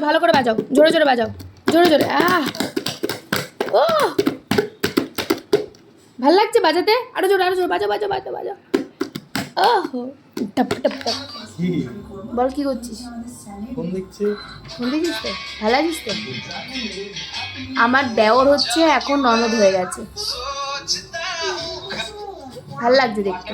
বাজাও, ভালো করে বাজাও, জোরে জোরে বাজাও, জোরে জোরে। ও ভাল লাগছে বাজাতে, আরো জোরে বাজাও বাজাও বাজাও বাজাও। ওহো টপ টপ টপ। বল কি করছিস? ফোন দেখছিস তো? ভালো আছিস তো? আমার দেওর হচ্ছে এখন ননদ হয়ে গেছে, ভাল লাগছে দেখতে।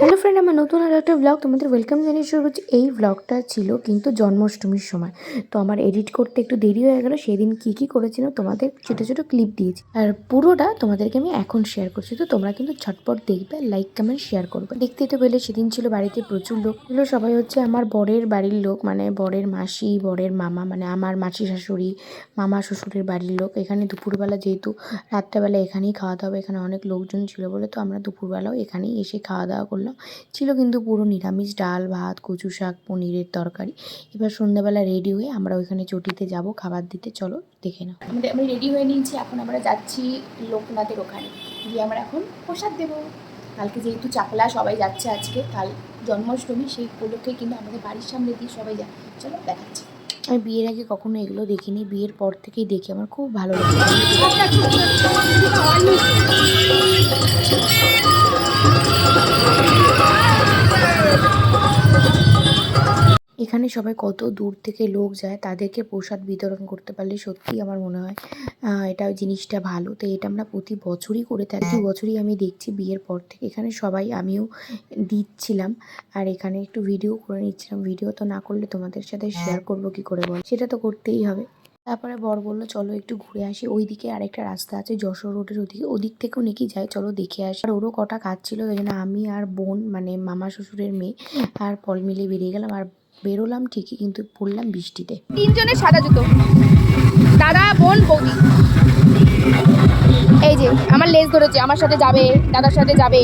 হ্যালো ফ্রেন্ড, আমার নতুন আর একটা ব্লগ তোমাদের ওয়েলকাম জানিয়ে শুরু করছি। এই ব্লগটা ছিল কিন্তু জন্মাষ্টমীর সময়, তো আমার এডিট করতে একটু দেরি হয়ে গেল। সেদিন কী করেছিল তোমাদের ছোটো ছোটো ক্লিপ দিয়েছি, আর পুরোটা তোমাদেরকে আমি এখন শেয়ার করছি। তো তোমরা কিন্তু ঝটপট দেখবে, লাইক কমেন্ট শেয়ার করবে। দেখতেই তো পেলে সেদিন ছিল বাড়িতে প্রচুর লোক ছিল। সবাই হচ্ছে আমার বরের বাড়ির লোক, মানে বরের মাসি, বরের মামা, মানে আমার মাসি শাশুড়ি, মামা শ্বশুরের বাড়ির লোক। এখানে দুপুরবেলা যেহেতু রাত্রেবেলা এখানেই খাওয়া দাওয়া, এখানে অনেক লোকজন ছিল বলে তো আমরা দুপুরবেলাও এখানেই এসে খাওয়া দাওয়া করলাম। ছিল কিন্তু পুরো নিরামিষ, ডাল ভাত, কচু শাক, পনিরের তরকারি। এবার সন্ধ্যাবেলা রেডি হয়ে আমরা ওইখানে চটিতে যাব খাবার দিতে। চলো দেখে নাও। আমি রেডি হয়ে নিয়েছি, এখন আমরা যাচ্ছি লোকনাথের ওখানে গিয়ে আমরা এখন প্রসাদ দেবো। কালকে যেহেতু চাকলা সবাই যাচ্ছে, আজকে কাল জন্মাষ্টমী, সেই উপলক্ষে কিন্তু আমাদের বাড়ির সামনে দিয়ে সবাই যায়। চলো দেখাচ্ছি। আমি বিয়ের আগে কখনো এগুলো দেখিনি, বিয়ের পর থেকেই দেখি, আমার খুব ভালো লাগে। এখানে সবাই কত দূর থেকে লোক যায়, তাদেরকে প্রসাদ বিতরণ করতে পারলে সত্যিই আমার মনে হয় এটা জিনিসটা ভালো। তো এটা আমরা প্রতি বছরই করে থাকি, প্রতি বছরই আমি দেখছি বিয়ের পর থেকে এখানে সবাই, আমিও দিচ্ছিলাম আর এখানে একটু ভিডিও করে নিচ্ছিলাম। ভিডিও তো না করলে তোমাদের সাথে শেয়ার করবো কি করে বল, সেটা তো করতেই হবে। তারপরে বর বললো চলো একটু ঘুরে আসি, ওইদিকে আরেকটা রাস্তা আছে যশোর রোডের ওদিকে, ওদিক থেকেও নাকি যায়, চলো দেখে আসি। আর ওরও কটা কাজ ছিল, ওই জন্য আমি আর বোন, মানে মামা শ্বশুরের মেয়ে আর পল মিলে বেরিয়ে গেলাম। আর বেরোলাম ঠিকই, কিন্তু পড়লাম বৃষ্টিতে। তিনজনের সাদা জুতো, দাদা, বোন, বৌদি। এই যে আমার লেজ ধরেছে, আমার সাথে যাবে, দাদার সাথে যাবে,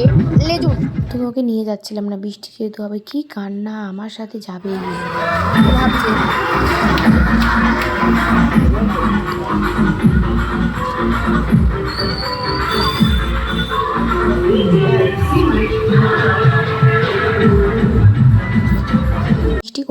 লেজু। তুমি ওকে নিয়ে যাচ্ছিলাম না, বৃষ্টি যেহেতু হবে। কি কান্না, আমার সাথে যাবে ভাবছে।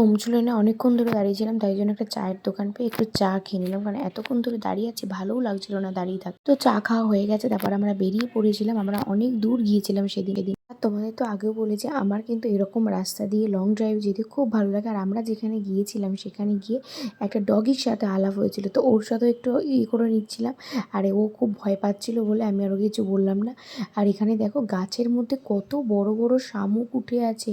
কমছিল না, অনেকক্ষণ ধরে দাঁড়িয়েছিলাম, তাই জন্য একটা চায়ের দোকান পেয়ে একটু চা খেয়ে নিলাম, কারণ এতক্ষণ ধরে দাঁড়িয়ে আছি, ভালোও লাগছিল না দাঁড়িয়ে থাকতে। তো চা খাওয়া হয়ে গেছে, তারপর আমরা বেরিয়ে পড়েছিলাম। আমরা অনেক দূর গিয়েছিলাম সেদিন। আর তোমাদের তো আগেও বলেছি আমার কিন্তু এরকম রাস্তা দিয়ে লং ড্রাইভ যেতে খুব ভালো লাগে। আর আমরা যেখানে গিয়েছিলাম সেখানে গিয়ে একটা ডগির সাথে আলাপ হয়েছিল, তো ওর সাথেও একটু করে নিচ্ছিলাম। আর ও খুব ভয় পাচ্ছিল বলে আমি আরও কিছু বললাম না। আর এখানে দেখো গাছের মধ্যে কত বড় বড় শামুক উঠে আছে,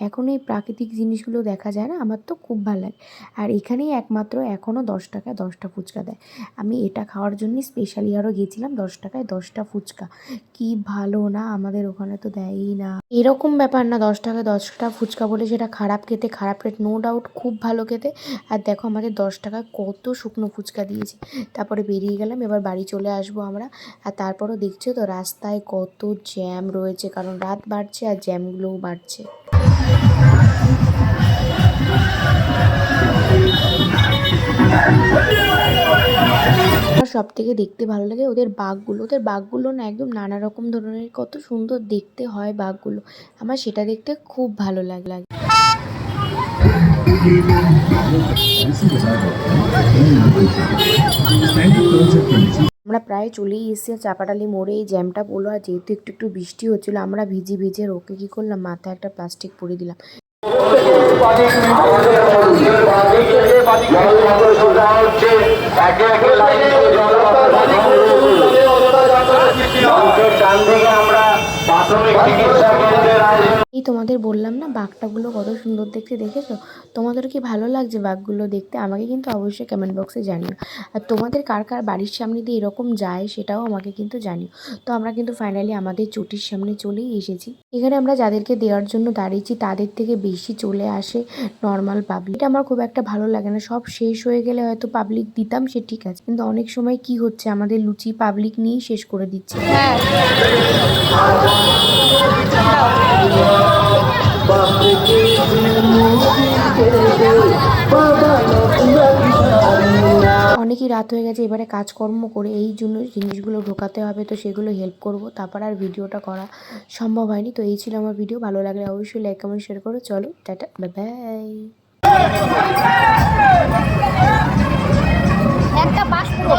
এখন এই প্রাকৃতিক জিনিসগুলো দেখা যায় না, আমার তো খুব ভালো লাগে। আর এখানেই একমাত্র এখনও 10 টাকায় 10টা ফুচকা দেয়। আমি এটা খাওয়ার জন্যই স্পেশালি আরও গেছিলাম, 10 টাকায় 10টা ফুচকা। কি ভালো না, আমাদের ওখানে তো দেয়ই না। এরকম ব্যাপার না 10 টাকায় 10টা ফুচকা বলে সেটা খারাপ খেতে, খারাপ রেট নো ডাউট, খুব ভালো খেতে। আর দেখো আমাদের 10 টাকায় কত শুকনো ফুচকা দিয়েছে। তারপরে বেরিয়ে গেলাম, এবার বাড়ি চলে আসবো আমরা। আর তারপরও দেখছো তো রাস্তায় কত জ্যাম রয়েছে, কারণ রাত বাড়ছে আর জ্যামগুলোও বাড়ছে। আমার সব থেকে দেখতে ভালো লাগে ওদের বাঘগুলো না একদম নানা রকম ধরনের, কত সুন্দর দেখতে হয় বাঘগুলো, আমার সেটা দেখতে খুব ভালো লাগে। আমরা প্রায় চলেই এসেছি চাপাটালি মোড়ে, এই জ্যামটা বলো। আর যেহেতু একটু একটু বৃষ্টি হচ্ছিলো, আমরা ভিজে ওকে কী করলাম, মাথায় একটা প্লাস্টিক পরে দিলাম। এই তোমাদের বললাম না বাঘটাগুলো কত সুন্দর দেখতে, দেখেছো? তোমাদের কি ভালো লাগছে বাঘগুলো দেখতে? আমাকে কিন্তু অবশ্যই কমেন্ট বক্সে জানিও। আর তোমাদের কার কার বাড়ির সামনে দিয়ে এরকম যায় সেটাও আমাকে কিন্তু জানিও। তো আমরা কিন্তু ফাইনালি আমাদের চটির সামনে চলেই এসেছি। এখানে আমরা যাদেরকে দেওয়ার জন্য দাঁড়িয়েছি তাদের থেকে বেশি চলে আসে নর্মাল পাবলিক। এটা আমার খুব একটা ভালো লাগে না, সব শেষ হয়ে গেলে হয়তো পাবলিক দিতাম, সে ঠিক আছে, কিন্তু অনেক সময় কি হচ্ছে আমাদের লুচি পাবলিক নিয়েই শেষ করে দিচ্ছে। অনেকই রাত হয়ে গেছে, এবারে কাজকর্ম করে এই জন্য জিনিসগুলো ঢোকাতে হবে, তো সেগুলো হেল্প করব। তারপর আর ভিডিওটা করা সম্ভব হয়নি। তো এই ছিল আমার ভিডিও। ভালো লাগলে অবশ্যই লাইক কমেন্ট শেয়ার করো। চলো টাটা, বাই বাই। একটা বাস পুরো